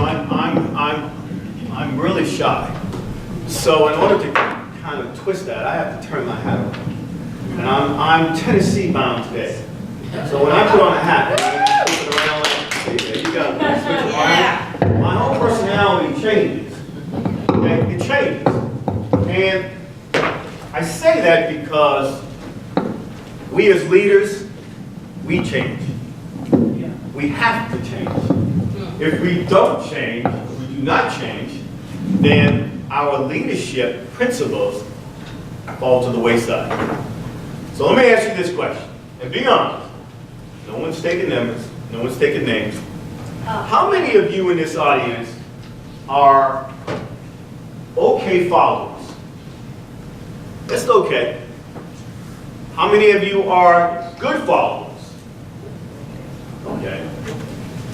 I'm really shy. So in order to kind of twist that, I have to turn my hat on. And I'm Tennessee bound today. So when I put on a hat, I flip it around like, see, there you go. Switch it around. My whole personality changes. Okay? It changes. And I say that because we as leaders, we change. We have to change. If we don't change, if we do not change, then our leadership principles fall to the wayside. So let me ask you this question, and be honest. No one's taking numbers, no one's taking names. How many of you in this audience are okay followers? That's okay. How many of you are good followers? Okay.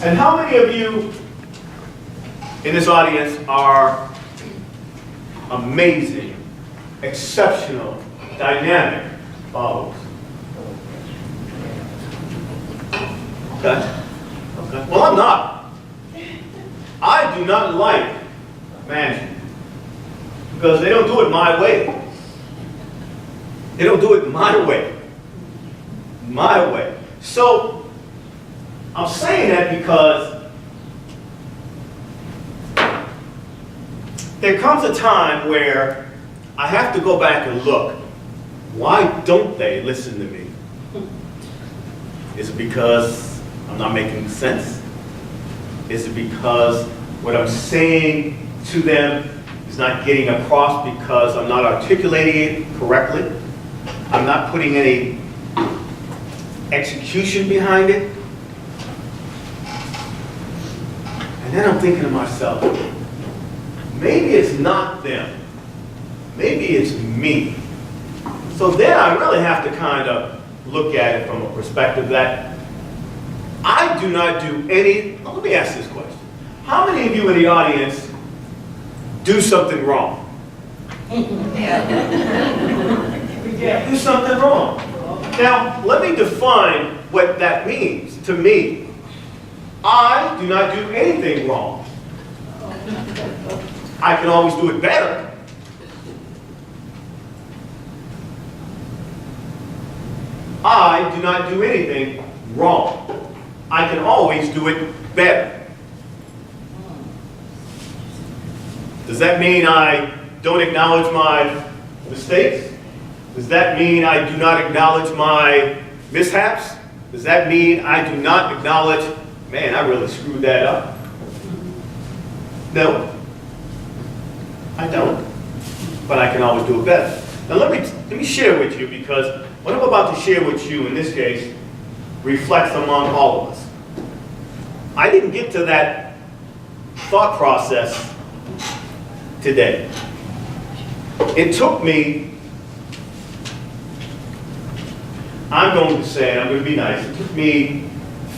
And how many of you in this audience are amazing, exceptional, dynamic followers? Okay. Okay. Well, I'm not. I do not like management because they don't do it my way. They don't do it my way. My way. So, I'm saying that because there comes a time where I have to go back and look. Why don't they listen to me? Is it because I'm not making sense? Is it because what I'm saying to them is not getting across because I'm not articulating it correctly? I'm not putting any execution behind it? And then I'm thinking to myself, maybe it's not them. Maybe it's me. So then I really have to kind of look at it from a perspective that I do not do any, let me ask this question. How many of you in the audience do something wrong? Do something wrong. Now, let me define what that means to me. I do not do anything wrong. I can always do it better. I do not do anything wrong. I can always do it better. Does that mean I don't acknowledge my mistakes? Does that mean I do not acknowledge my mishaps? Does that mean I do not acknowledge, man, I really screwed that up? No, I don't. But I can always do it better. Now let me share with you, because what I'm about to share with you in this case reflects among all of us. I didn't get to that thought process today. It took me, I'm going to say, and I'm going to be nice, it took me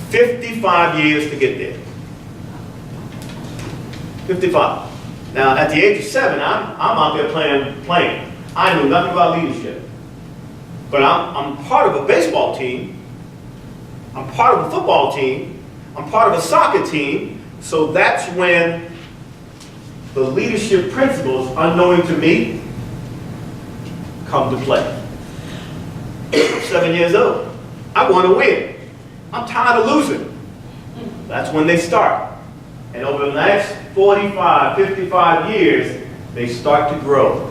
55 years to get there. 55. Now, at the age of 7, I'm out there playing. I knew nothing about leadership. But I'm part of a baseball team. I'm part of a football team. I'm part of a soccer team. So that's when the leadership principles, unknowing to me, come to play. I'm 7 years old. I want to win. I'm tired of losing. That's when they start. And over the next 45, 55 years, they start to grow.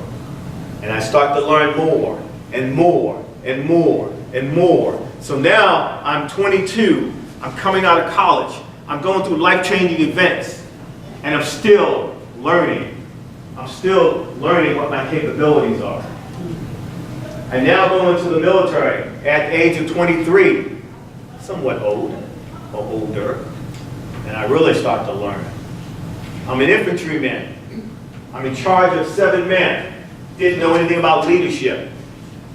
And I start to learn more and more and more and more. So now I'm 22. I'm coming out of college. I'm going through life-changing events. And I'm still learning. I'm still learning what my capabilities are. I now go into the military at the age of 23, somewhat old, or older, and I really start to learn. I'm an infantryman. I'm in charge of 7 men. Didn't know anything about leadership,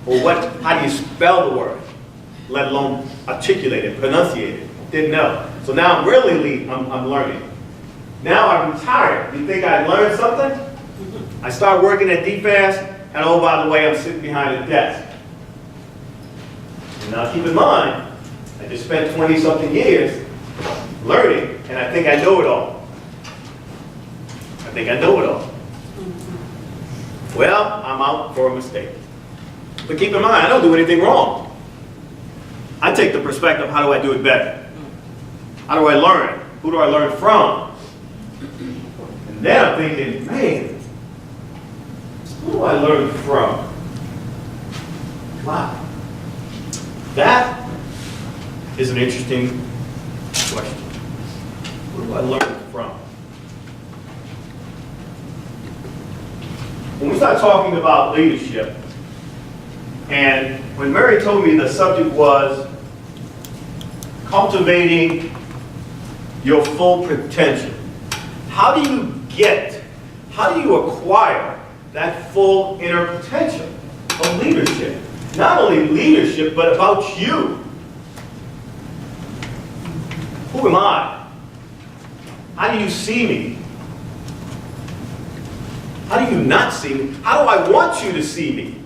or how do you spell the word, let alone articulate it, pronunciate it. Didn't know. So now I'm really I'm learning. Now I'm retired. You think I learned something? I start working at DFAS, and oh, by the way, I'm sitting behind a desk. And now keep in mind, I just spent 20-something years learning, and I think I know it all. think I know it all. Well, I'm out for a mistake. But keep in mind, I don't do anything wrong. I take the perspective, how do I do it better? How do I learn? Who do I learn from? And then I'm thinking, man, who do I learn from? Wow. That is an interesting question. Who do I learn from? When we start talking about leadership, and when Mary told me the subject was cultivating your full potential, how do you acquire that full inner potential of leadership? Not only leadership, but about you. Who am I? How do you see me? How do you not see me? How do I want you to see me?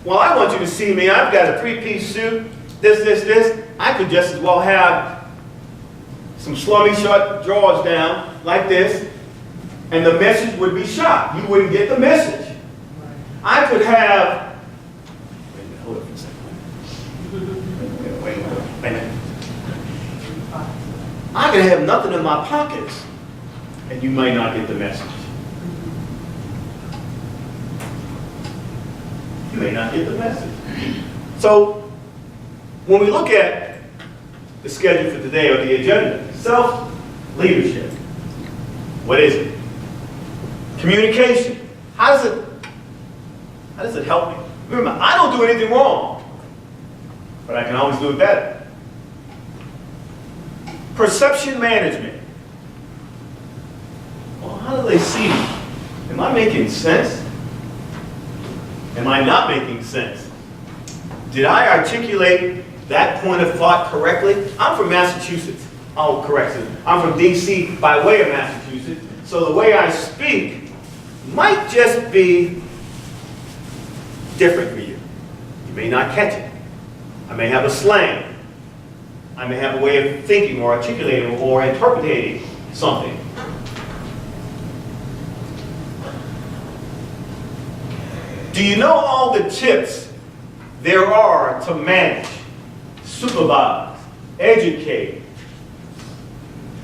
Well, I want you to see me. I've got a three-piece suit, this. I could just as well have some slummy short drawers down like this, and the message would be shot. You wouldn't get the message. I could have, wait a minute, hold up for a second. Wait a minute. I could have nothing in my pockets, and you might not get the message. You may not get the message. So, when we look at the schedule for today or the agenda, self-leadership, what is it? Communication. How does it help me? Remember, I don't do anything wrong, but I can always do it better. Perception management. Well, how do they see me? Am I making sense? Am I not making sense? Did I articulate that point of thought correctly? I'm from Massachusetts. Oh, correction. I'm from D.C. by way of Massachusetts. So the way I speak might just be different for you. You may not catch it. I may have a slang. I may have a way of thinking or articulating or interpreting something. Do you know all the tips there are to manage, supervise, educate,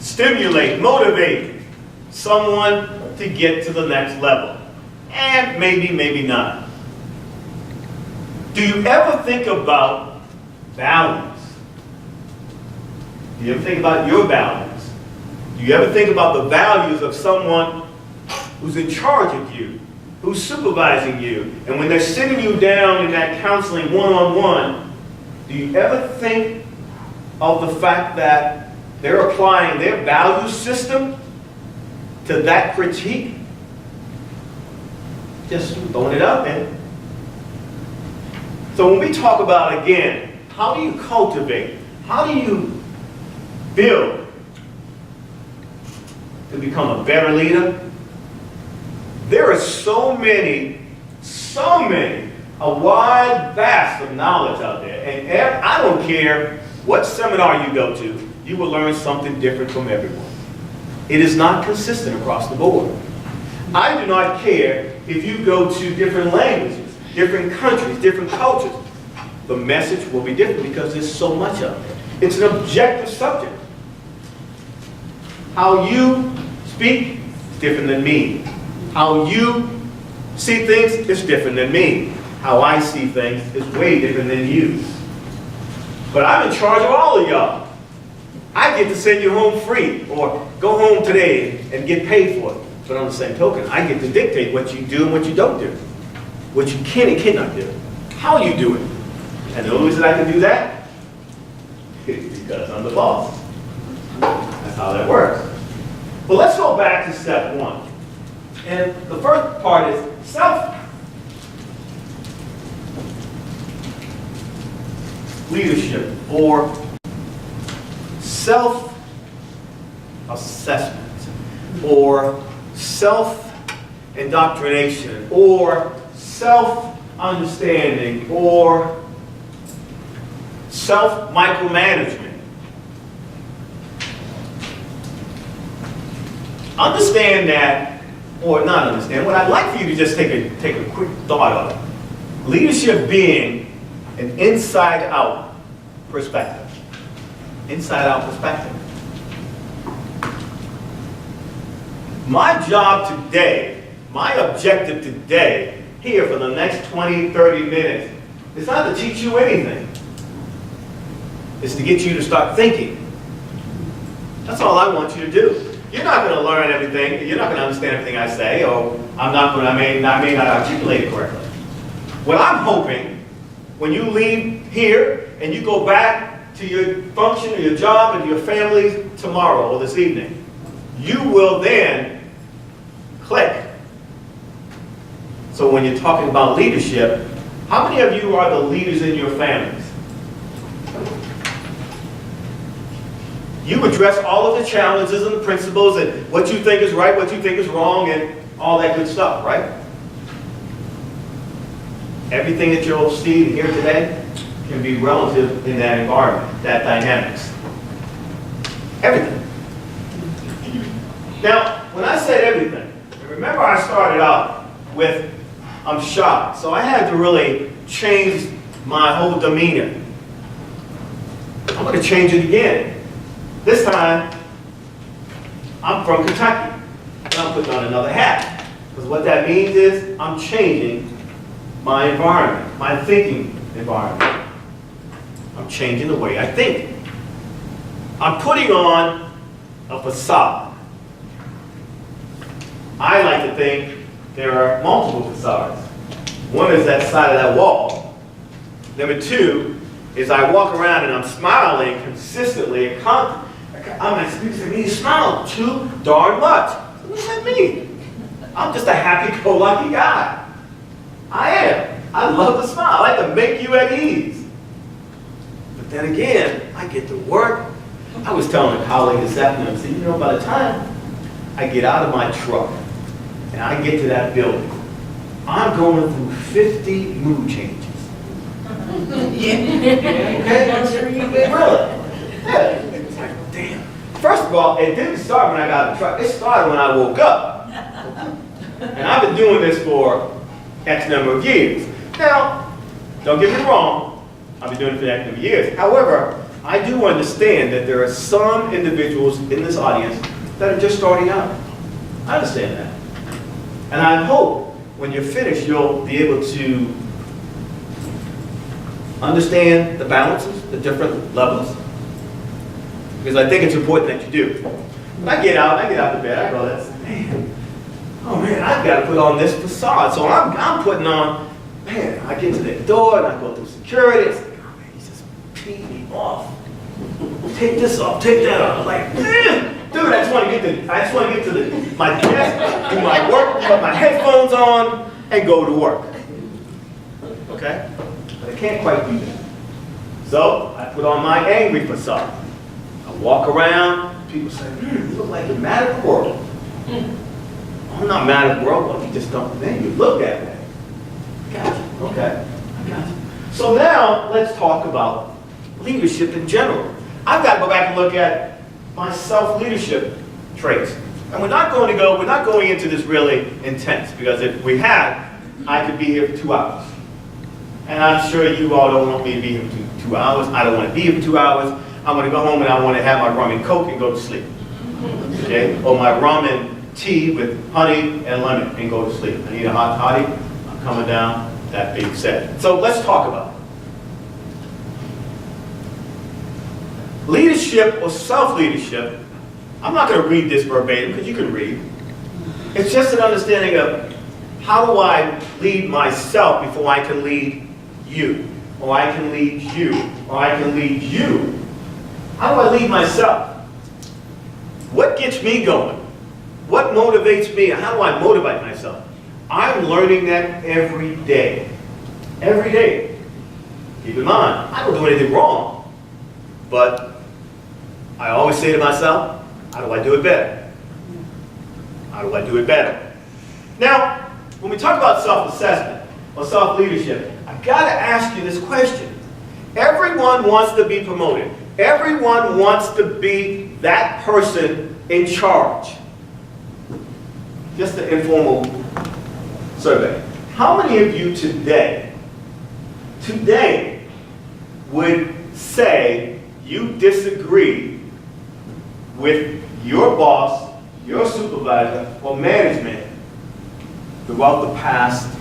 stimulate, motivate someone to get to the next level? And maybe not. Do you ever think about values? Do you ever think about your values? Do you ever think about the values of someone who's in charge of you, who's supervising you? And when they're sitting you down in that counseling one-on-one, do you ever think of the fact that they're applying their value system to that critique? Just throwing it out there. So when we talk about, again, how do you cultivate, how do you build to become a better leader? There are so many, a wide vast of knowledge out there. And I don't care what seminar you go to, you will learn something different from everyone. It is not consistent across the board. I do not care if you go to different languages, different countries, different cultures. The message will be different because there's so much of it. It's an objective subject. How you speak is different than me. How you see things is different than me. How I see things is way different than you. But I'm in charge of all of y'all. I get to send you home free or go home today and get paid for it. But on the same token, I get to dictate what you do and what you don't do. What you can and cannot do. How you do it. And the only reason I can do that is because I'm the boss. That's how that works. But let's go back to step one. And the first part is self-leadership or self-assessment or self-indoctrination or self-understanding or self-micromanagement. understand that, or not understand, what I'd like for you to just take a quick thought of it. Leadership being an inside-out perspective. Inside-out perspective. My job today, my objective today, here for the next 20, 30 minutes, is not to teach you anything. It's to get you to start thinking. That's all I want you to do. You're not going to learn everything. You're not going to understand everything I say, or I may not articulate it correctly. What I'm hoping, when you leave here and you go back to your function or your job and your family tomorrow or this evening, you will then click. So when you're talking about leadership, how many of you are the leaders in your families? You address all of the challenges and the principles and what you think is right, what you think is wrong, and all that good stuff, right? Everything that you'll see and hear today can be relative in that environment, that dynamics. Everything. Now, when I said everything, remember I started out with I'm shy, so I had to really change my whole demeanor. I'm going to change it again. This time, I'm from Kentucky, and I'm putting on another hat. Because what that means is I'm changing my environment, my thinking environment. I'm changing the way I think. I'm putting on a facade. I like to think there are multiple facades. One is that side of that wall. Number two is I walk around and I'm smiling consistently. I'm like, you smile too darn much. What does that mean? I'm just a happy-go-lucky guy. I am. I love to smile. I like to make you at ease. But then again, I get to work. I was telling a colleague this afternoon, I said, you know, by the time I get out of my truck and I get to that building, I'm going through 50 mood changes. Yeah. Okay? Really? Yeah. It's like, damn. First of all, it didn't start when I got out of the truck. It started when I woke up. And I've been doing this for X number of years. Now, don't get me wrong, I've been doing it for X number of years. However, I do understand that there are some individuals in this audience that are just starting out. I understand that. And I hope when you're finished, you'll be able to understand the balances, the different levels. Because I think it's important that you do. When I get out of bed, I go, man, I've got to put on this facade. So I'm putting on, man, I get to the door and I go through security. It's like, oh man, he's just peeing me off. Take this off, take that off. I'm like, dude, I just want to get to my desk, do my work, put my headphones on, and go to work. Okay? But I can't quite do that. So I put on my angry facade. I walk around, people say, you look like you're mad at the world. I'm not mad at the world, but you just don't, man, you look that way. Gotcha. Okay, I got you. So now, let's talk about leadership in general. I've got to go back and look at my self-leadership traits. And we're not going into this really intense, because if we had, I could be here for 2 hours. And I'm sure you all don't want me to be here for 2 hours. I don't want to be here for 2 hours. I'm going to go home and I want to have my rum and Coke and go to sleep. Okay? Or my rum and tea with honey and lemon and go to sleep. I need a hot toddy. I'm coming down. That being said. So let's talk about it. Leadership or self-leadership. I'm not going to read this verbatim because you can read. It's just an understanding of how do I lead myself before I can lead you, or I can lead you, or I can lead you. How do I lead myself? What gets me going? What motivates me? How do I motivate myself? I'm learning that every day. Every day. Keep in mind, I don't do anything wrong, but I always say to myself, how do I do it better? How do I do it better? Now, when we talk about self-assessment or self-leadership, I've got to ask you this question. Everyone wants to be promoted. Everyone wants to be that person in charge. just an informal survey. How many of you today would say you disagree with your boss, your supervisor, or management throughout the past,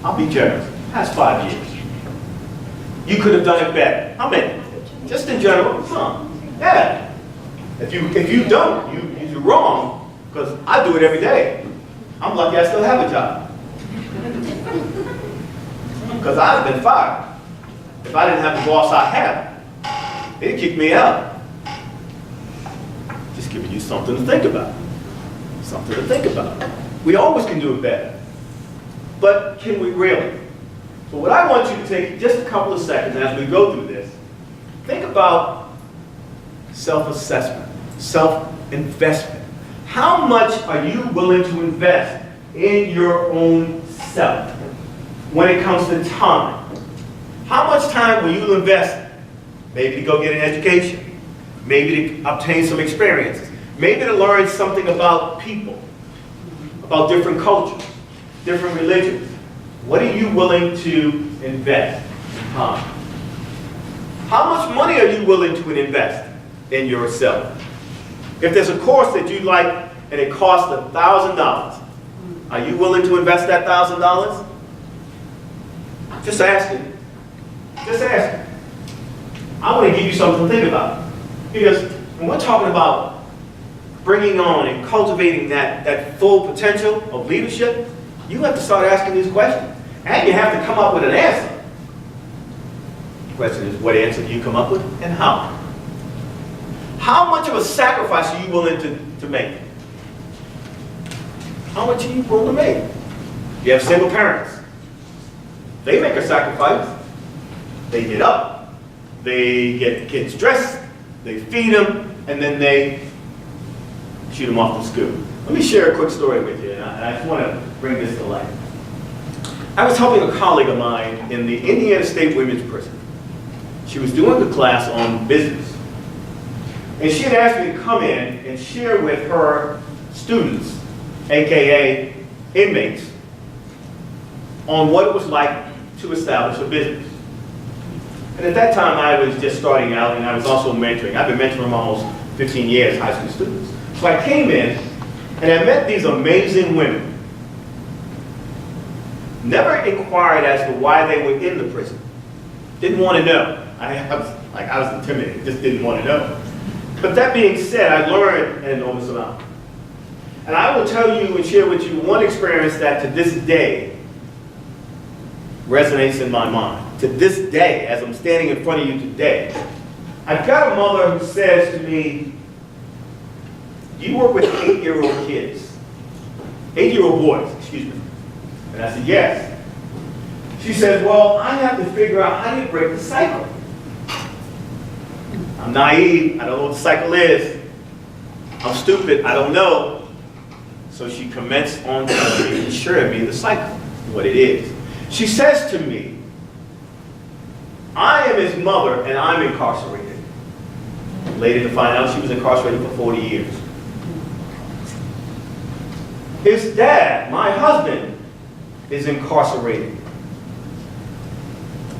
I'll be generous, past 5 years? You could have done it better. How many? Just in general, some. Yeah. If you don't, you're wrong, because I do it every day. I'm lucky I still have a job. Because I've been fired. If I didn't have the boss I have, they'd kick me out. Just giving you something to think about. Something to think about. We always can do it better. But can we really? So what I want you to take just a couple of seconds as we go through this, think about self-assessment, self-investment. How much are you willing to invest in your own self when it comes to time? How much time will you invest maybe to go get an education, maybe to obtain some experiences, maybe to learn something about people, about different cultures, different religions? What are you willing to invest in time? How much money are you willing to invest in yourself? If there's a course that you like and it costs $1,000, are you willing to invest that $1,000? Just asking. Just asking. I want to give you something to think about. Because when we're talking about bringing on and cultivating that full potential of leadership, you have to start asking these questions. And you have to come up with an answer. The question is, what answer do you come up with and how? How much of a sacrifice are you willing to make? How much are you willing to make? You have single parents. They make a sacrifice. They get up, they get the kids dressed, they feed them, and then they shoot them off to school. Let me share a quick story with you, and I just want to bring this to life. I was helping a colleague of mine in the Indiana State Women's Prison. She was doing a class on business. And she had asked me to come in and share with her students, AKA inmates, on what it was like to establish a business. And at that time, I was just starting out, and I was also mentoring. I've been mentoring almost 15 years, high school students. So I came in, and I met these amazing women. Never inquired as to why they were in the prison. Didn't want to know. I was intimidated, just didn't want to know. But that being said, I learned an enormous amount. And I will tell you and share with you one experience that to this day resonates in my mind. To this day, as I'm standing in front of you today, I've got a mother who says to me, "You work with 8-year-old kids, 8-year-old boys, excuse me." And I said, "Yes." She says, "Well, I have to figure out how do you break the cycle." I'm naive, I don't know what the cycle is. I'm stupid, I don't know. So she commenced on telling me and sharing me the cycle, what it is. She says to me, "I am his mother and I'm incarcerated." Later to find out she was incarcerated for 40 years. His dad, my husband, is incarcerated.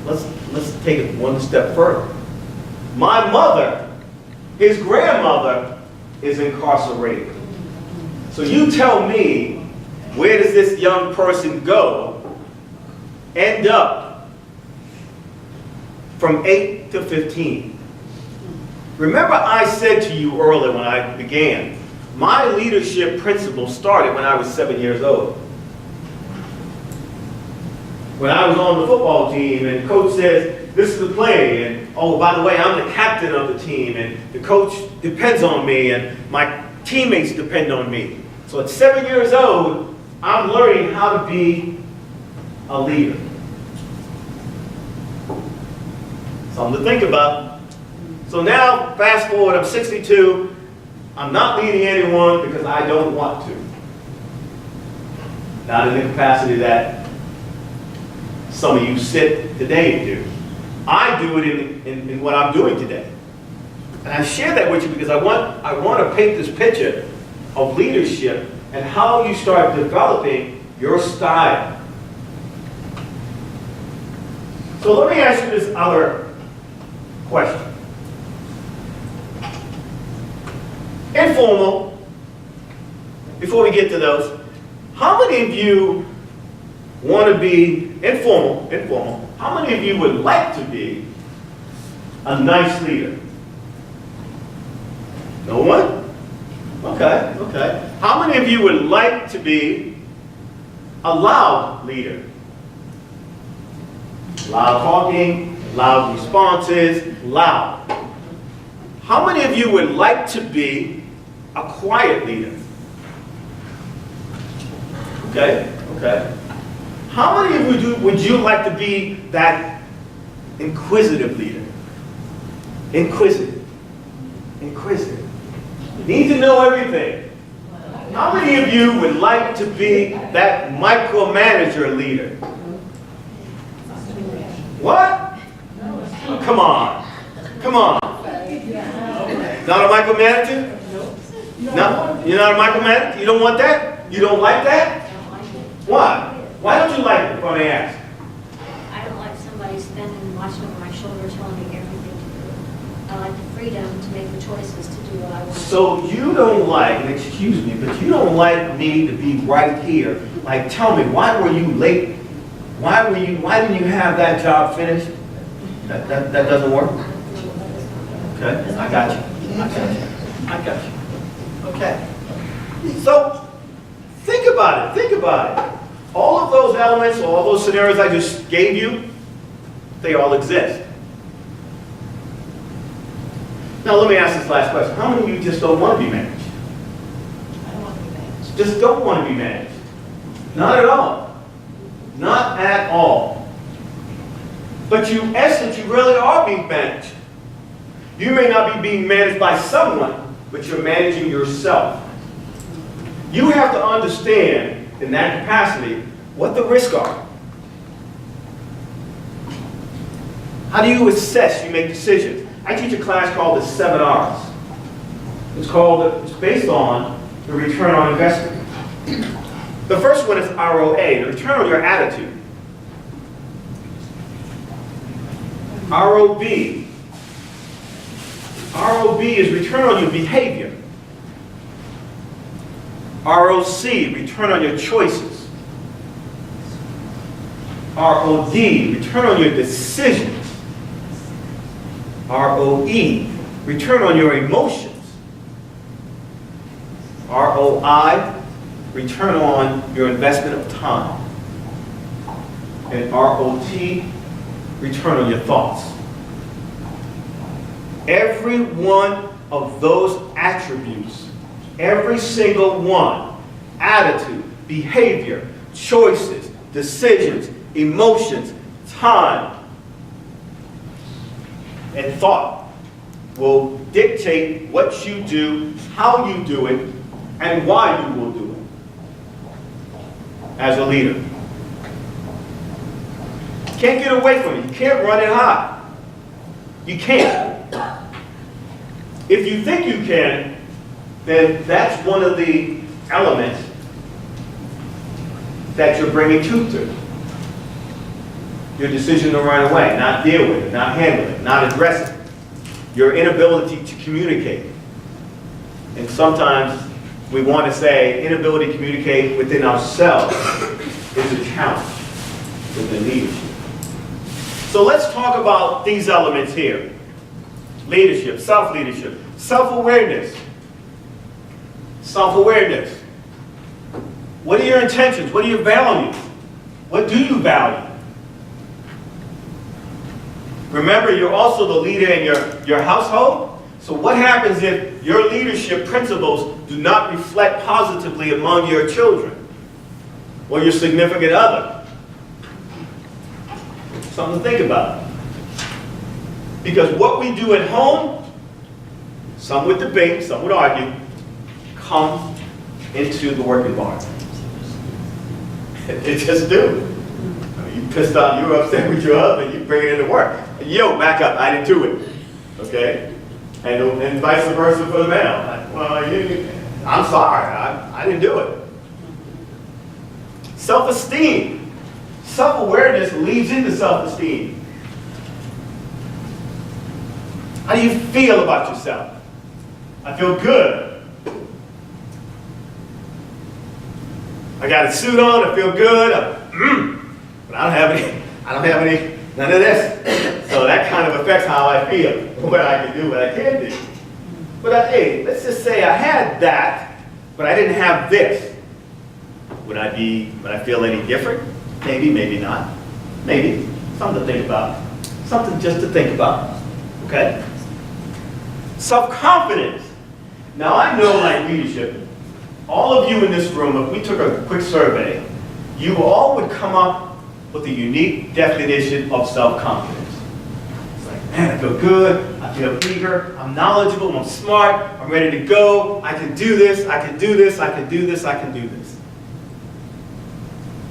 Let's take it one step further. My mother, his grandmother, is incarcerated. So you tell me, where does this young person go, end up from 8 to 15? Remember I said to you earlier when I began, my leadership principle started when I was 7 years old. When I was on the football team and coach says, "This is the play," and oh, by the way, I'm the captain of the team, and the coach depends on me, and my teammates depend on me. So at 7 years old, I'm learning how to be a leader. Something to think about. So now, fast forward, I'm 62. I'm not leading anyone because I don't want to. Not in the capacity that some of you sit today do. I do it in what I'm doing today. And I share that with you because I want to paint this picture of leadership and how you start developing your style. So let me ask you this other question. Informal, before we get to those, how many of you want to be informal, how many of you would like to be a nice leader? No one? Okay, okay. How many of you would like to be a loud leader? Loud talking, loud responses, loud. How many of you would like to be a quiet leader? Okay, okay. How many of you would you like to be that inquisitive leader? Inquisitive. Inquisitive. Need to know everything. How many of you would like to be that micromanager leader? What? Oh, come on. Come on. Not a micromanager? No? You're not a micromanager? You don't want that? You don't like that? Why? Why don't you like it, if I may ask? I don't like somebody standing and watching over my shoulder telling me everything to do. I like the freedom to make the choices to do what I want. So you don't like, and excuse me, but you don't like me to be right here. Like, tell me, why were you late? Why didn't you have that job finished? That doesn't work? Okay, I got you. I got you. Okay. So, think about it. All of those elements, all those scenarios I just gave you, they all exist. Now let me ask this last question. How many of you just don't want to be managed? I don't want to be managed. Just don't want to be managed? Not at all. Not at all. But you, in essence, you really are being managed. You may not be being managed by someone, but you're managing yourself. You have to understand, in that capacity, what the risks are. How do you assess? You make decisions. I teach a class called the 7 R's. It's based on the return on investment. The first one is ROA, the return on your attitude. ROB is return on your behavior. ROC, return on your choices. ROD, return on your decisions. ROE, return on your emotions. ROI, return on your investment of time. And ROT, return on your thoughts. Every one of those attributes, every single one, attitude, behavior, choices, decisions, emotions, time, and thought will dictate what you do, how you do it, and why you will do it as a leader. You can't get away from it. You can't run and hide. You can't. If you think you can, then that's one of the elements that you're bringing truth to. Your decision to run away, not deal with it, not handle it, not address it. Your inability to communicate. And sometimes we want to say inability to communicate within ourselves is a challenge within leadership. So let's talk about these elements here. Leadership, self-leadership, self-awareness. Self-awareness. What are your intentions? What are your values? What do you value? Remember, you're also the leader in your household. So what happens if your leadership principles do not reflect positively among your children or your significant other? Something to think about. Because what we do at home, some would debate, some would argue, come into the work environment. It just do. You pissed off, you were upset with your husband, you bring it into work. Yo, back up, I didn't do it. Okay? And vice versa for the male. Well, I'm sorry, I didn't do it. Self-esteem. Self-awareness leads into self-esteem. How do you feel about yourself? I feel good. I got a suit on, I feel good. But I don't have any, none of this. So that kind of affects how I feel, what I can do, what I can't do. But hey, let's just say I had that, but I didn't have this. Would I feel any different? Maybe, maybe not. Maybe. Something to think about. Something just to think about. Okay? Self-confidence. Now I know, like leadership, all of you in this room, if we took a quick survey, you all would come up with a unique definition of self-confidence. It's like, man, I feel good, I feel eager, I'm knowledgeable, I'm smart, I'm ready to go, I can do this, I can do this, I can do this, I can do this.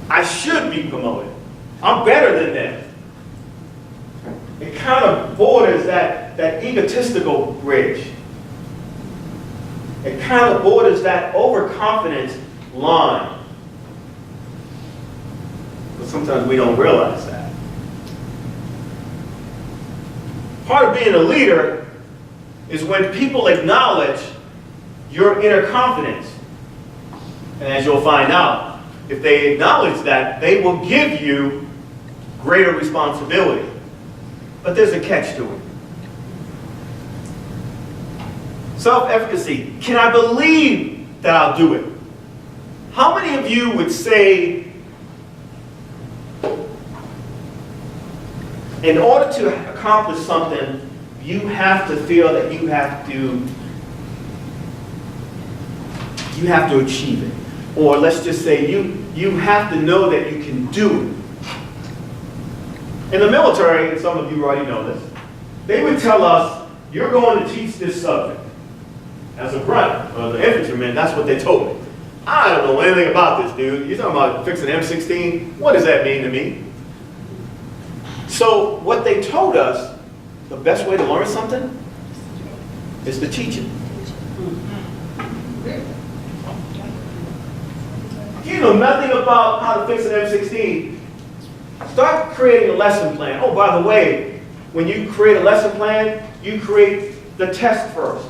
I should be promoted. I'm better than them. It kind of borders that egotistical bridge. It kind of borders that overconfidence line. But sometimes we don't realize that. Part of being a leader is when people acknowledge your inner confidence. And as you'll find out, if they acknowledge that, they will give you greater responsibility. But there's a catch to it. Self-efficacy. Can I believe that I'll do it? How many of you would say, in order to accomplish something, you have to feel that you have to achieve it? Or let's just say you have to know that you can do it. In the military, and some of you already know this, they would tell us, you're going to teach this subject. As a grunt, or the infantryman, that's what they told me. I don't know anything about this, dude. You're talking about fixing M16? What does that mean to me? So what they told us, the best way to learn something is to teach it. If you know nothing about how to fix an M16, start creating a lesson plan. Oh, by the way, when you create a lesson plan, you create the test first.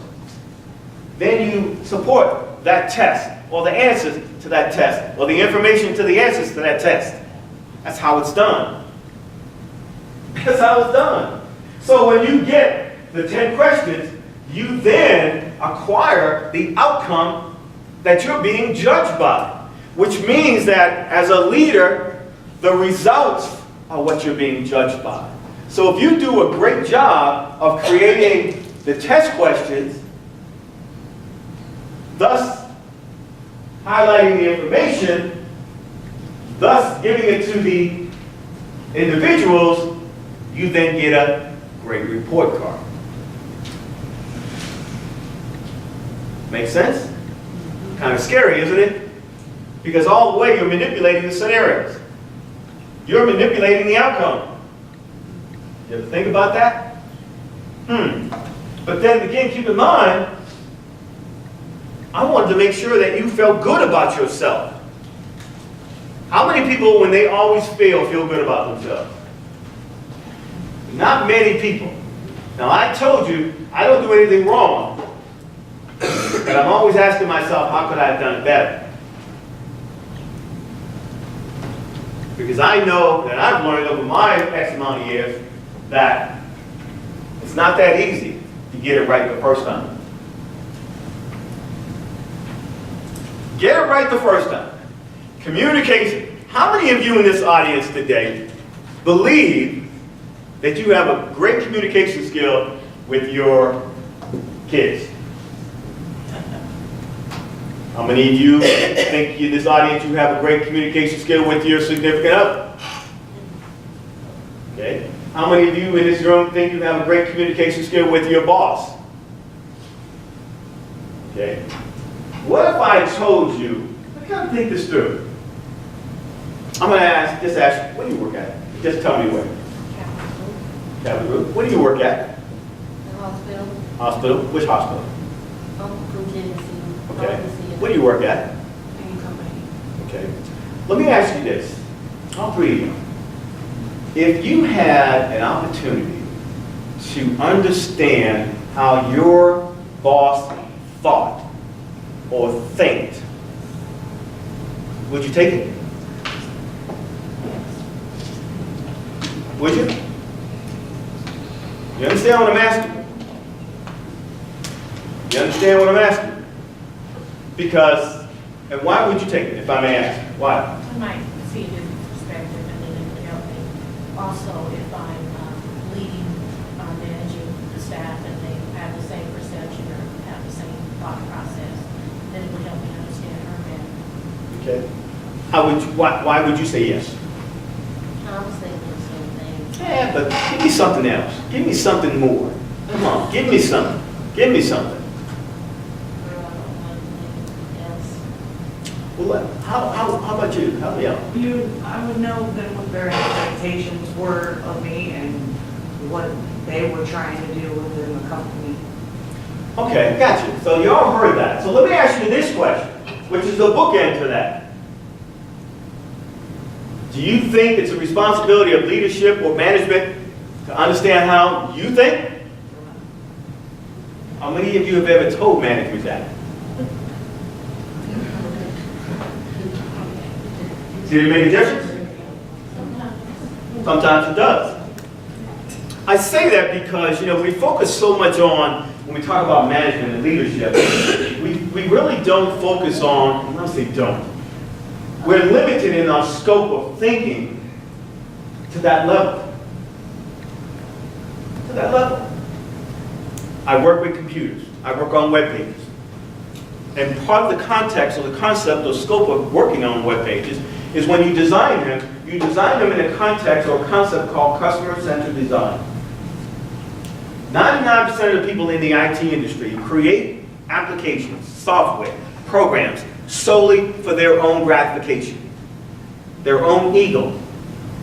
Then you support that test, or the answers to that test, or the information to the answers to that test. That's how it's done. That's how it's done. So when you get the 10 questions, you then acquire the outcome that you're being judged by. Which means that as a leader, the results are what you're being judged by. So if you do a great job of creating the test questions, thus highlighting the information, thus giving it to the individuals, you then get a great report card. Make sense? Kind of scary, isn't it? Because all the way you're manipulating the scenarios. You're manipulating the outcome. You ever think about that? But then again, keep in mind, I wanted to make sure that you felt good about yourself. How many people, when they always fail, feel good about themselves? Not many people. Now, I told you, I don't do anything wrong. But I'm always asking myself, how could I have done it better? Because I know that I've learned over my X amount of years that it's not that easy to get it right the first time. Get it right the first time. Communication. How many of you in this audience today believe that you have a great communication skill with your kids? How many of you think in this audience you have a great communication skill with your significant other? Okay. How many of you in this room think you have a great communication skill with your boss? Okay. What if I told you, I gotta think this through. I'm gonna just ask you, where do you work at? Just tell me where. Capital Group. Where do you work at? The hospital. Hospital? Which hospital? From Tennessee. Okay. What do you work at? Any company. Okay. Let me ask you this, all three of you. If you had an opportunity to understand how your boss thought or think, would you take it? Would you? You understand what I'm asking? You understand what I'm asking? Because, and why would you take it, if I may ask? Why? I might see a different perspective and then it would help me. Also, if I'm leading, managing the staff and they have the same perception or have the same thought process, then it would help me understand her better. Okay. How would you, why would you say yes? I was thinking the same thing. Yeah, but give me something else. Give me something more. Come on, give me something. Give me something. Well, how about you? Help me out. I would know then what their expectations were of me and what they were trying to do within the company. Okay, gotcha. So you all heard that. So let me ask you this question, which is the bookend to that. Do you think it's a responsibility of leadership or management to understand how you think? How many of you have ever told management that? Did it make a difference? Sometimes it does. I say that because, we focus so much on, when we talk about management and leadership, we really don't focus on, I say don't, we're limited in our scope of thinking to that level. To that level. I work with computers. I work on web pages. And part of the context or the concept or scope of working on web pages is when you design them in a context or a concept called customer-centered design. 99% of the people in the IT industry create applications, software, programs solely for their own gratification, their own ego,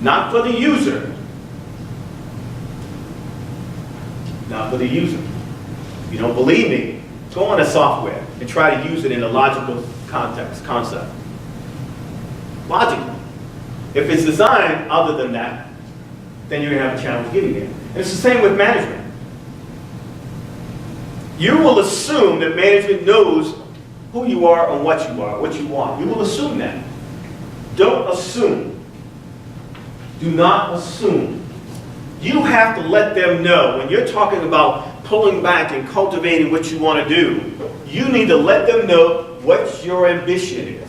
not for the user. Not for the user. If you don't believe me, go on a software and try to use it in a logical concept. Logical. If it's designed other than that, then you're going to have a challenge getting there. And it's the same with management. You will assume that management knows who you are and what you want. You will assume that. Don't assume. Do not assume. You have to let them know when you're talking about pulling back and cultivating what you want to do, you need to let them know what your ambition is,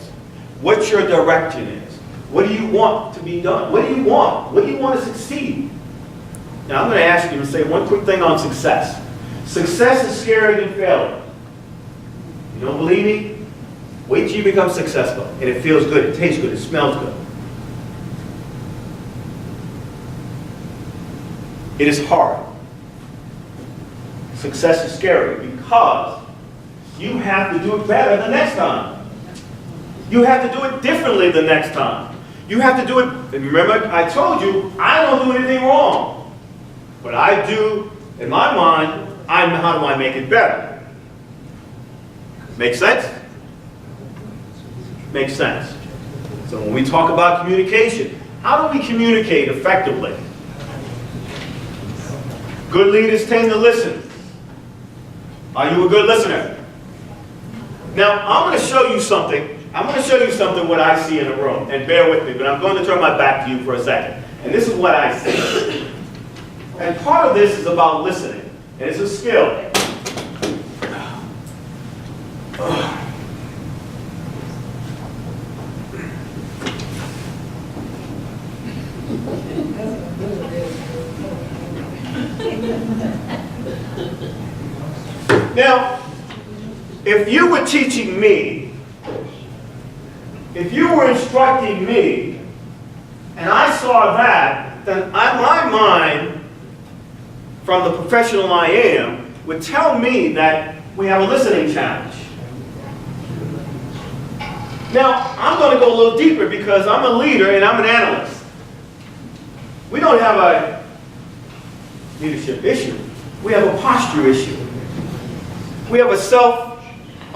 what your direction is. What do you want to be done? What do you want? What do you want to succeed? Now I'm going to ask you to say one quick thing on success. Success is scarier than failure. You don't believe me? Wait till you become successful and it feels good, it tastes good, it smells good. It is hard. Success is scary because you have to do it better the next time. You have to do it differently the next time. You have to do it, and remember I told you, I don't do anything wrong. But I do, in my mind, how do I make it better? Make sense? Makes sense. So when we talk about communication, how do we communicate effectively? Good leaders tend to listen. Are you a good listener? Now, I'm going to show you something. I'm going to show you something what I see in the room. And bear with me, but I'm going to turn my back to you for a second. And this is what I see. And part of this is about listening. And it's a skill. Now, if you were teaching me, if you were instructing me, and I saw that, then my mind, from the professional I am, would tell me that we have a listening challenge. Now, I'm going to go a little deeper because I'm a leader and I'm an analyst. We don't have a leadership issue. We have a posture issue. We have a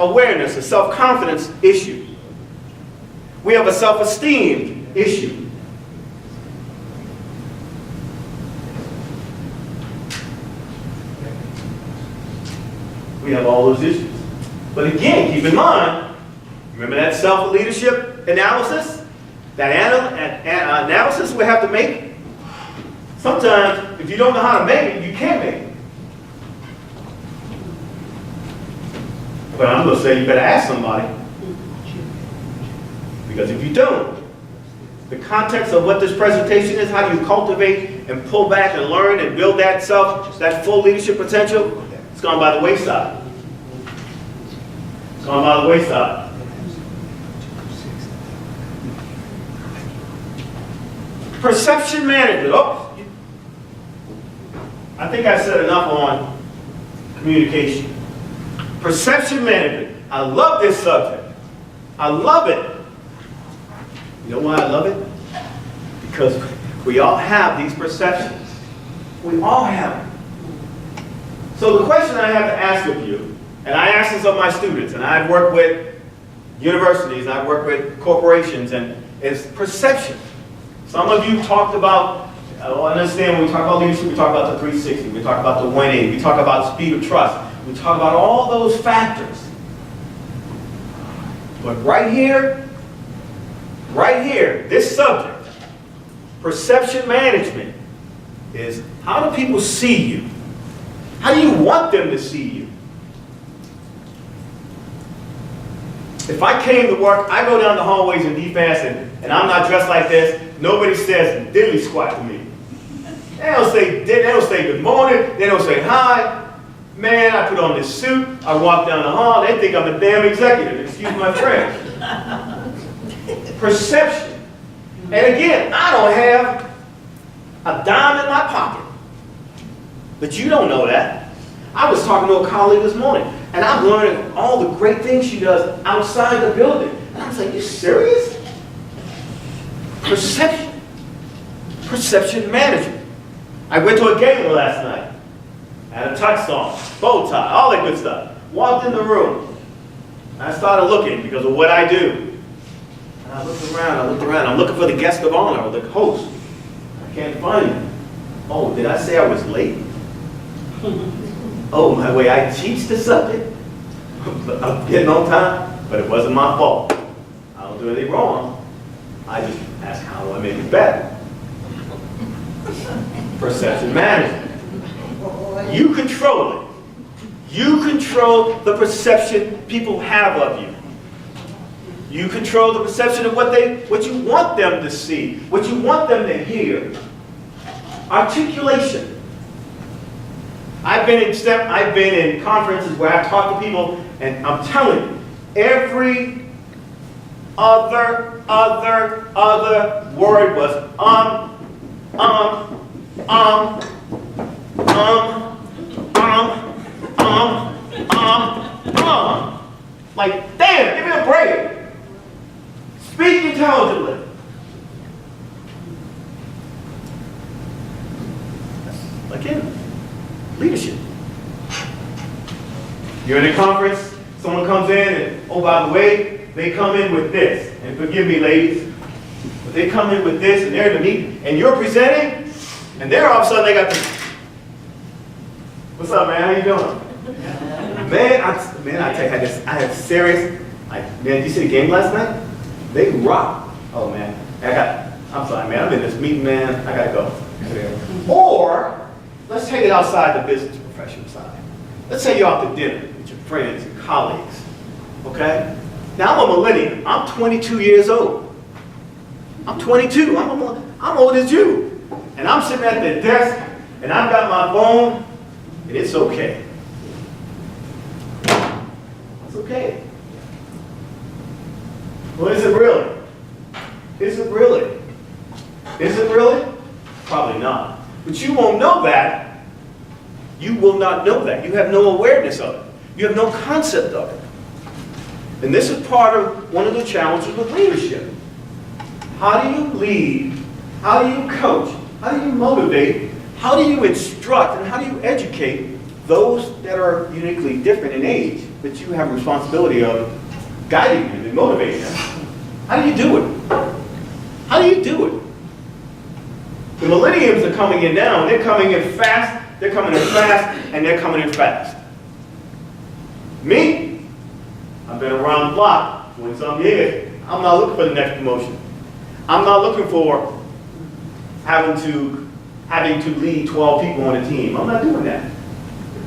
self-awareness, a self-confidence issue. We have a self-esteem issue. We have all those issues. But again, keep in mind, remember that self-leadership analysis? That analysis we have to make? Sometimes, if you don't know how to make it, you can't make it. But I'm going to say you better ask somebody. Because if you don't, the context of what this presentation is, how do you cultivate and pull back and learn and build that that full leadership potential, it's gone by the wayside. It's gone by the wayside. Perception management. Oh, I think I said enough on communication. Perception management. I love this subject. I love it. You know why I love it? Because we all have these perceptions. We all have them. So the question I have to ask of you, and I ask this of my students, and I've worked with universities, and I've worked with corporations, and it's perception. Some of you talked about, I understand when we talk about leadership, we talk about the 360, we talk about the winning, we talk about speed of trust, we talk about all those factors. But right here, this subject, perception management, is how do people see you? How do you want them to see you? If I came to work, I go down the hallways in defense and I'm not dressed like this, nobody says diddly squat to me. They don't say good morning, they don't say hi. Man, I put on this suit, I walk down the hall, they think I'm a damn executive, excuse my French. Perception. And again, I don't have a dime in my pocket. But you don't know that. I was talking to a colleague this morning, and I'm learning all the great things she does outside the building. And I was like, you serious? Perception. Perception management. I went to a game last night. I had a tux on, bow tie, all that good stuff. Walked in the room. And I started looking because of what I do. And I looked around. I'm looking for the guest of honor, or the host. I can't find him. Oh, did I say I was late? Oh, my way, I teach the subject. I'm getting on time, but it wasn't my fault. I don't do anything wrong. I just ask, how do I make it better? Perception management. You control it. You control the perception people have of you. You control the perception of what you want them to see, what you want them to hear. Articulation. I've been in conferences where I've talked to people, and I'm telling you, every other word was Like, damn, give me a break. Speak intelligently. Again, leadership. You're in a conference, someone comes in and, oh, by the way, they come in with this. And forgive me, ladies, but they come in with this and they're in the meeting, and you're presenting, and they're all of a sudden they got this. What's up, man? How you doing? Man, I tell you, I had serious, man, did you see the game last night? They rock. Oh, man, I'm sorry, man, I'm in this meeting, man, I gotta go. Or, let's take it outside the business professional side. Let's say you're out to dinner with your friends and colleagues, okay? Now, I'm a millennial. I'm 22 years old. I'm 22. I'm old as you. And I'm sitting at the desk, and I've got my phone, and it's okay. It's okay. Well, is it really? Is it really? Is it really? Probably not. But you won't know that. You will not know that. You have no awareness of it. You have no concept of it. And this is part of one of the challenges with leadership. How do you lead? How do you coach? How do you motivate? How do you instruct? And how do you educate those that are uniquely different in age, that you have a responsibility of guiding them and motivating them. How do you do it? How do you do it? The millenniums are coming in now, and they're coming in fast, they're coming in fast, and they're coming in fast. Me, I've been around the block 20-some years. I'm not looking for the next promotion. I'm not looking for having to lead 12 people on a team. I'm not doing that.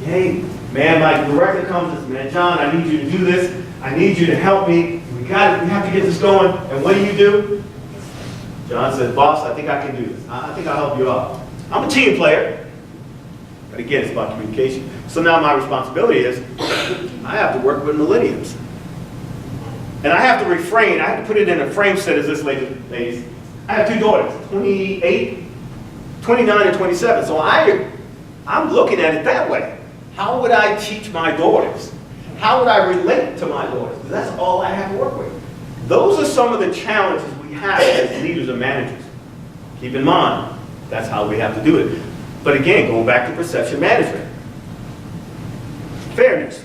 Hey, man, my director comes and says, man, John, I need you to do this. I need you to help me. We have to get this going. And what do? John says, boss, I think I can do this. I think I'll help you out. I'm a team player. But again, it's about communication. So now my responsibility is I have to work with millennials. And I have to refrain. I have to put it in a frame set as this ladies. I have two daughters, 28, 29, and 27. So I'm looking at it that way. How would I teach my daughters? How would I relate to my daughters? Because that's all I have to work with. Those are some of the challenges we have as leaders and managers. Keep in mind, that's how we have to do it. But again, going back to perception management. Fairness.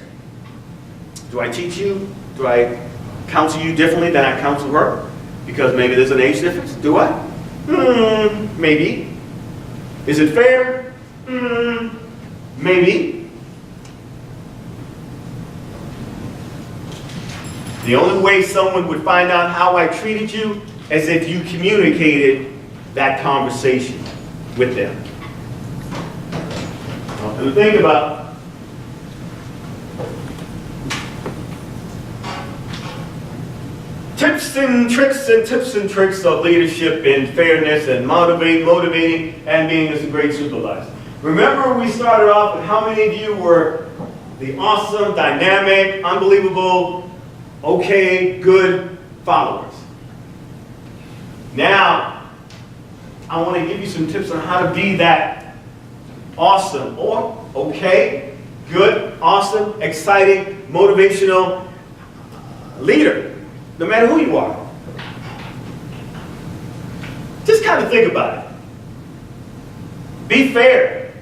Do I teach you? Do I counsel you differently than I counsel her? Because maybe there's an age difference? Do I? Maybe. Is it fair? Maybe. The only way someone would find out how I treated you is if you communicated that conversation with them. Something to think about. Tips and tricks of leadership and fairness and motivating and being a great supervisor. Remember we started off with how many of you were the awesome, dynamic, unbelievable, okay, good followers. Now, I want to give you some tips on how to be that awesome or okay, good, awesome, exciting, motivational leader, no matter who you are. Just kind of think about it. Be fair.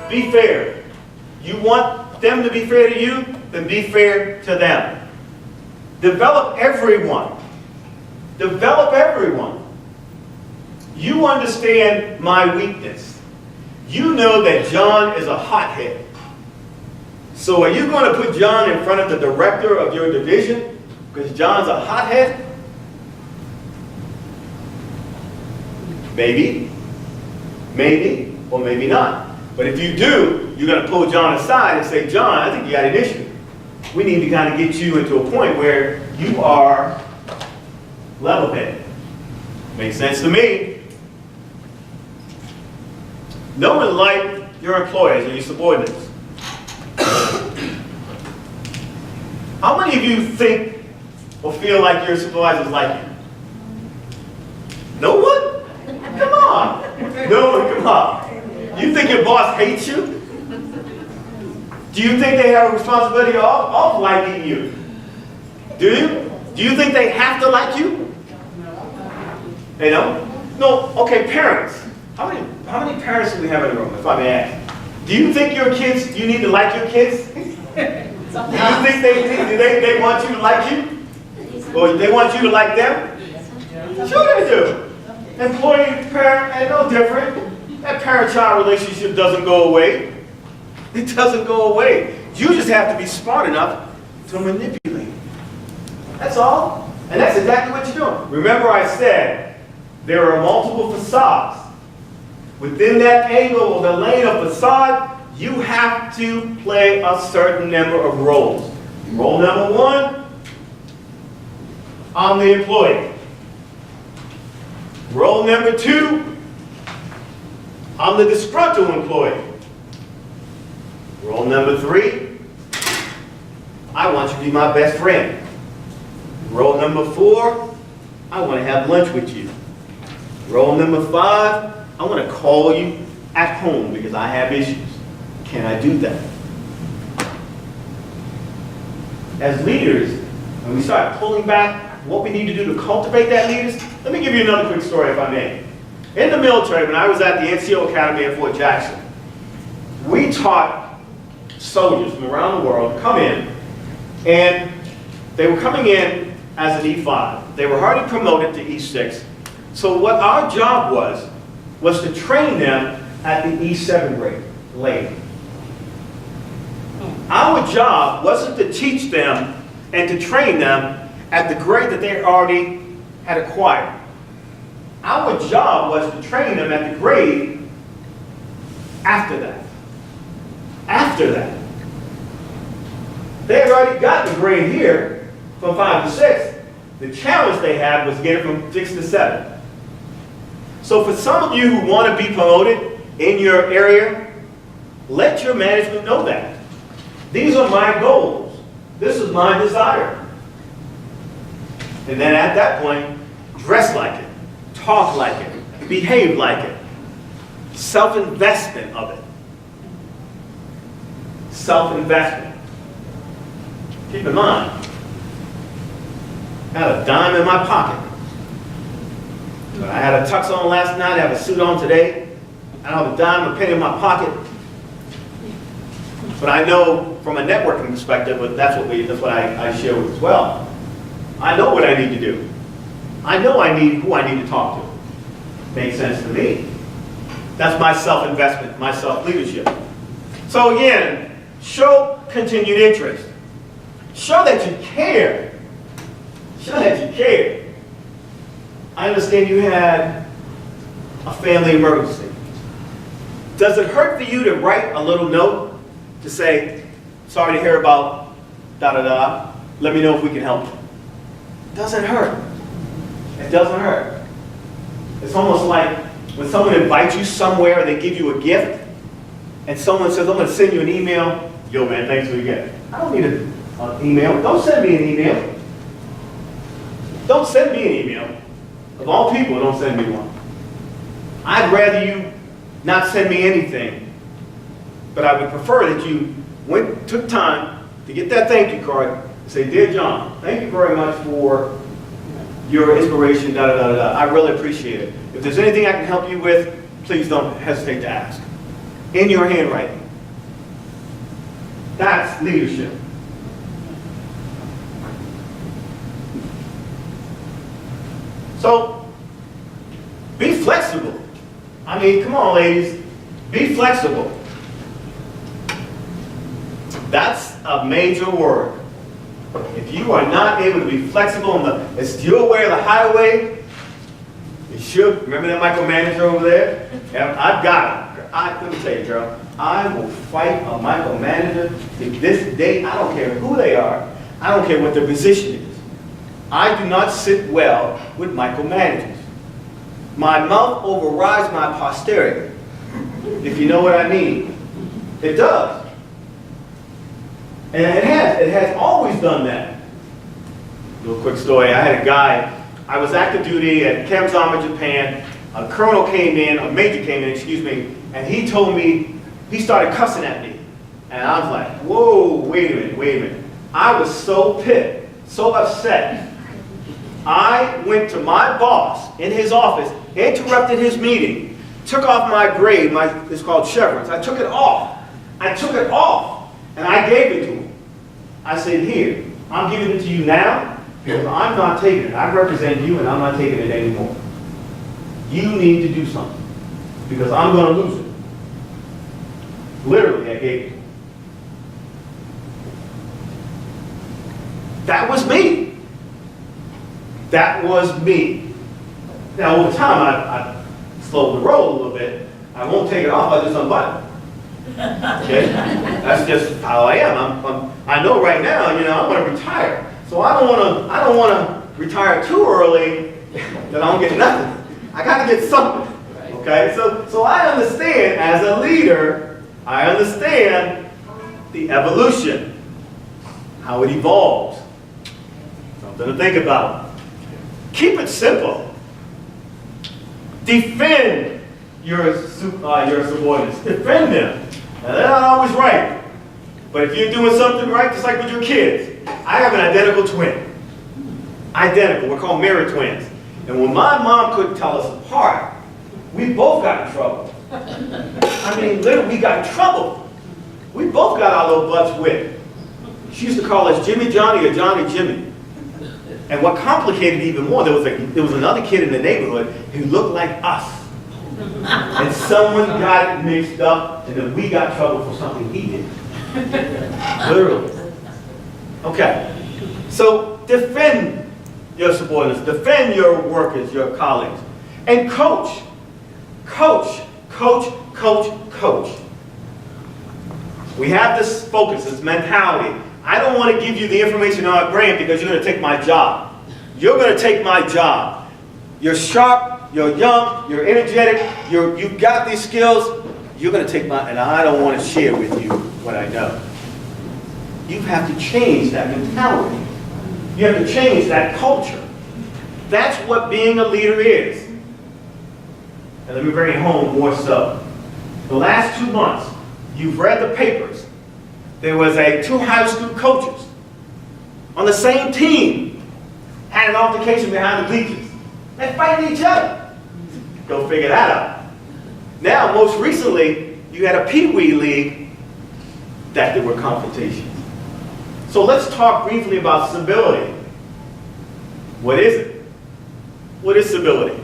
Be fair. You want them to be fair to you, then be fair to them. Develop everyone. Develop everyone. You understand my weakness. You know that John is a hothead. So are you going to put John in front of the director of your division because John's a hothead? Maybe. Maybe, or maybe not. But if you do, you're going to pull John aside and say, John, I think you got an issue. We need to kind of get you into a point where you are level-headed. Makes sense to me. Know and like your employees and your subordinates. How many of you think or feel like your supervisors like you? No one? Come on. No one, come on. You think your boss hates you? Do you think they have a responsibility of liking you? Do you? Do you think they have to like you? They don't? No, okay, parents. How many parents do we have in the room, if I may ask? Do you think your kids, you need to like your kids? Do you think they want you to like you? Or they want you to like them? Sure they do. Employee, parent, and no different. That parent-child relationship doesn't go away. It doesn't go away. You just have to be smart enough to manipulate. That's all. And that's exactly what you're doing. Remember I said there are multiple facades. Within that angle or the lane of facade, you have to play a certain number of roles. Role number one, I'm the employee. Role number two, I'm the disgruntled employee. Role number three, I want you to be my best friend. Role number four, I want to have lunch with you. Role number five, I want to call you at home because I have issues. Can I do that? As leaders, when we start pulling back what we need to do to cultivate that leaders, let me give you another quick story if I may. In the military, when I was at the NCO Academy at Fort Jackson, we taught soldiers from around the world come in, and they were coming in as an E5. They were already promoted to E6. So what our job was to train them at the E7 grade later. Our job wasn't to teach them and to train them at the grade that they already had acquired. Our job was to train them at the grade after that. After that. They had already got the grade here from 5 to 6. The challenge they had was get it from 6 to 7. So for some of you who want to be promoted in your area, let your management know that. These are my goals. This is my desire. And then at that point, dress like it, talk like it, behave like it. Self-investment of it. Self-investment. Keep in mind, I had a dime in my pocket. But I had a tux on last night, I have a suit on today. I don't have a dime, a penny in my pocket. But I know from a networking perspective, that's what I share with as well. I know what I need to do. I know who I need to talk to. Makes sense to me. That's my self-investment, my self-leadership. So again, show continued interest. Show that you care. Show that you care. I understand you had a family emergency. Does it hurt for you to write a little note to say, sorry to hear about da-da-da, let me know if we can help you? It doesn't hurt. It doesn't hurt. It's almost like when someone invites you somewhere, they give you a gift, and someone says, I'm going to send you an email. Yo, man, thanks for the gift. I don't need an email. Don't send me an email. Don't send me an email. Of all people, don't send me one. I'd rather you not send me anything, but I would prefer that you took time to get that thank you card and say, Dear John, thank you very much for your inspiration, da-da-da-da-da. I really appreciate it. If there's anything I can help you with, please don't hesitate to ask. In your handwriting. That's leadership. So, be flexible. I mean, come on, ladies. Be flexible. That's a major word. If you are not able to be flexible, it's your way or the highway, you should. Remember that micromanager over there? Yeah, I've got it. Let me tell you, girl, I will fight a micromanager to this day. I don't care who they are. I don't care what their position is. I do not sit well with micromanagers. My mouth overrides my posterity, if you know what I mean. It does. And it has always done that. Real quick story, I had a guy, I was active duty at Kamzama, Japan. A colonel came in, a major came in, excuse me, and he told me, he started cussing at me. And I was like, whoa, wait a minute. I was so pissed, so upset. I went to my boss in his office, interrupted his meeting, took off my grade, it's called chevrons. I took it off. And I gave it to him. I said, here, I'm giving it to you now because I'm not taking it. I represent you and I'm not taking it anymore. You need to do something because I'm going to lose it. Literally, I gave it to him. That was me. That was me. Now, over time, I slowed the roll a little bit. I won't take it off, I just unbutton it. Okay? That's just how I am. I know right now, I want to retire. So I don't want to retire too early that I don't get nothing. I got to get something. Okay? So I understand, as a leader, I understand the evolution, how it evolves. Something to think about. Keep it simple. Defend your subordinates. Defend them. Now, they're not always right. But if you're doing something right, just like with your kids, I have an identical twin. Identical. We're called mirror twins. And when my mom couldn't tell us apart, we both got in trouble. I mean, literally, we got in trouble. we both got our little butts whipped. She used to call us Jimmy Johnny or Johnny Jimmy. And what complicated it even more, there was another kid in the neighborhood who looked like us. And someone got it mixed up, and then we got trouble for something he did. Literally. Okay. So defend your subordinates, defend your workers, your colleagues, and coach. Coach, coach, coach, coach. We have this focus, this mentality. I don't want to give you the information on our brain because you're going to take my job. You're going to take my job. You're sharp, you're young, you're energetic, you've got these skills. You're going to take my, and I don't want to share with you what I know. You have to change that mentality. You have to change that culture. That's what being a leader is. And let me bring it home more so. The last 2 months, you've read the papers. There was two high school coaches on the same team had an altercation behind the bleachers. They're fighting each other. Go figure that out. Now, most recently, you had a Pee-wee league that there were confrontations. So let's talk briefly about civility. What is it? What is civility?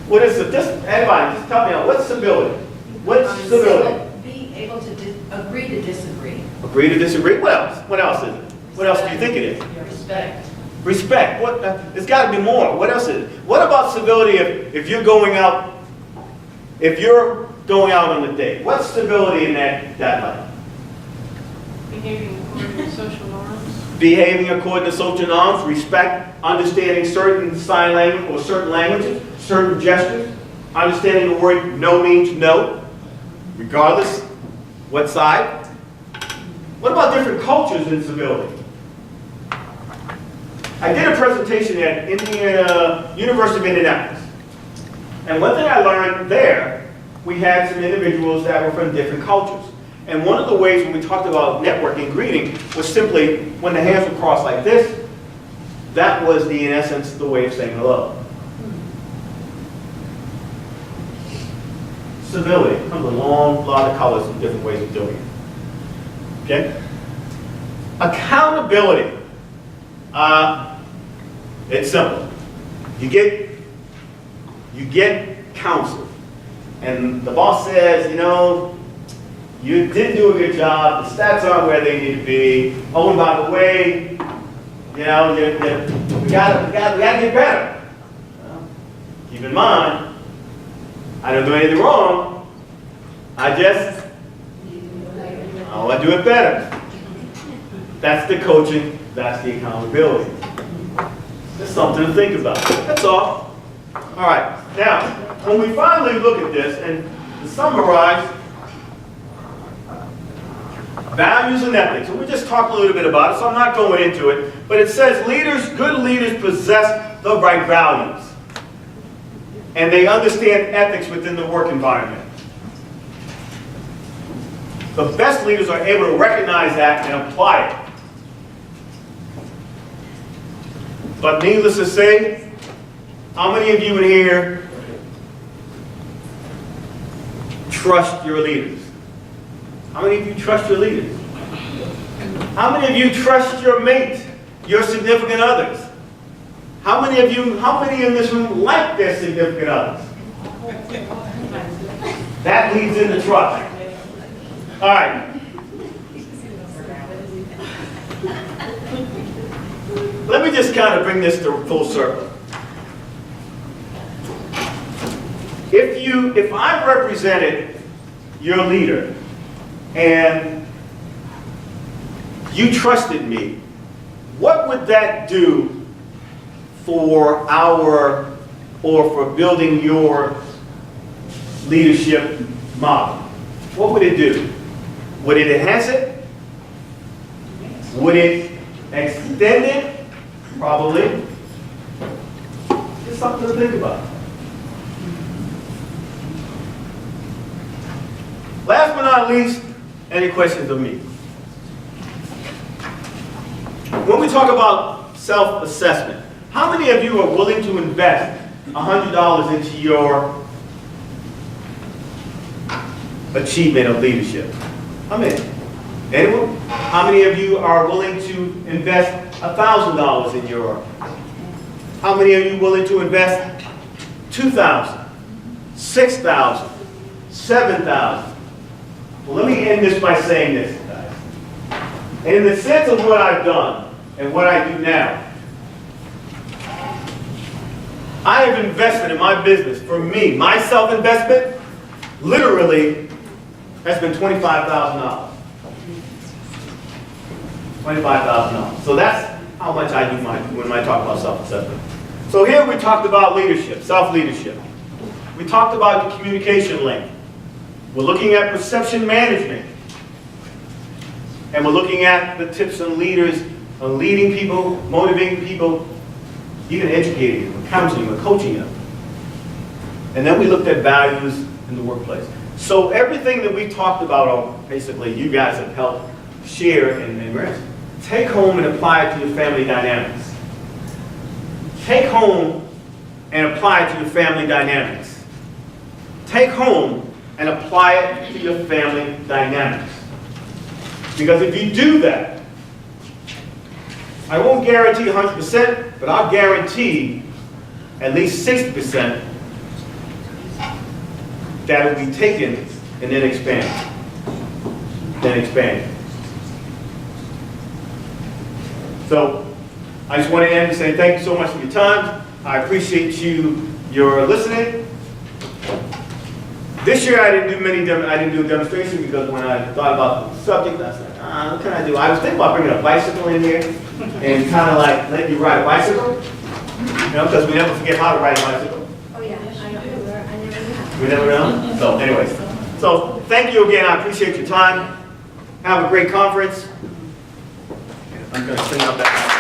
What is it? Just everybody, just tell me, what's civility? What's civility? Being able to agree to disagree. Agree to disagree? What else? What else is it? What else do you think it is? Respect. Respect. What? It's got to be more. What else is it? What about civility if you're going out? If you're going out on a date, what's civility in that life? Behaving according to social norms. Behaving according to social norms, respect, understanding certain sign language or certain languages, certain gestures, understanding the word no means no, regardless what side. What about different cultures in civility? I did a presentation at University of Indianapolis. And one thing I learned there, we had some individuals that were from different cultures. And one of the ways when we talked about networking, greeting, was simply when the hands were crossed like this, that was in essence, the way of saying hello. Civility comes a long lot of colors and different ways of doing it. Okay? Accountability. It's simple. You get counsel. And the boss says, you know, you didn't do a good job, the stats aren't where they need to be. Oh, and by the way, you know, we gotta get better. Well, keep in mind, I don't do anything wrong. I want to do it better. That's the coaching, that's the accountability. That's something to think about. That's all. All right. Now, when we finally look at this and to summarize values and ethics, and we just talked a little bit about it, so I'm not going into it, but it says good leaders possess the right values. And they understand ethics within the work environment. The best leaders are able to recognize that and apply it. But needless to say, how many of you in here trust your leaders? How many of you trust your leaders? How many of you trust your mate, your significant others? How many in this room like their significant others? That leads into trust. All right. Let me just kind of bring this to full circle. If I represented your leader and you trusted me, what would that do for for building your leadership model? What would it do? Would it enhance it? Would it extend it? Probably. Just something to think about. Last but not least, any questions of me? When we talk about self-assessment, how many of you are willing to invest $100 into your achievement of leadership? I'm in. Anyone? How many of you are willing to invest $1,000 in your? How many of you willing to invest $2,000, $6,000, $7,000? Well, let me end this by saying this, guys. In the sense of what I've done and what I do now, I have invested in my business. For me, my self-investment literally has been $25,000. $25,000. So that's how much I do when I talk about self-assessment. So here we talked about leadership, self-leadership. We talked about the communication link. We're looking at perception management. And we're looking at the tips on leaders, on leading people, motivating people, even educating them, counseling them, coaching them. And then we looked at values in the workplace. So everything that we talked about, basically, you guys have helped share and take home and apply it to your family dynamics. Take home and apply it to your family dynamics. Take home and apply it to your family dynamics. Because if you do that, I won't guarantee 100%, but I'll guarantee at least 60% that it will be taken and then expanded. So I just want to end and say thank you so much for your time. I appreciate your listening. This year I didn't do a demonstration because when I thought about the subject, I was like, what can I do? I was thinking about bringing a bicycle in here and kind of like let you ride a bicycle, because we never forget how to ride a bicycle. Oh, yeah, I never knew. We never know. So anyways, so thank you again. I appreciate your time. Have a great conference. I'm going to clean up that.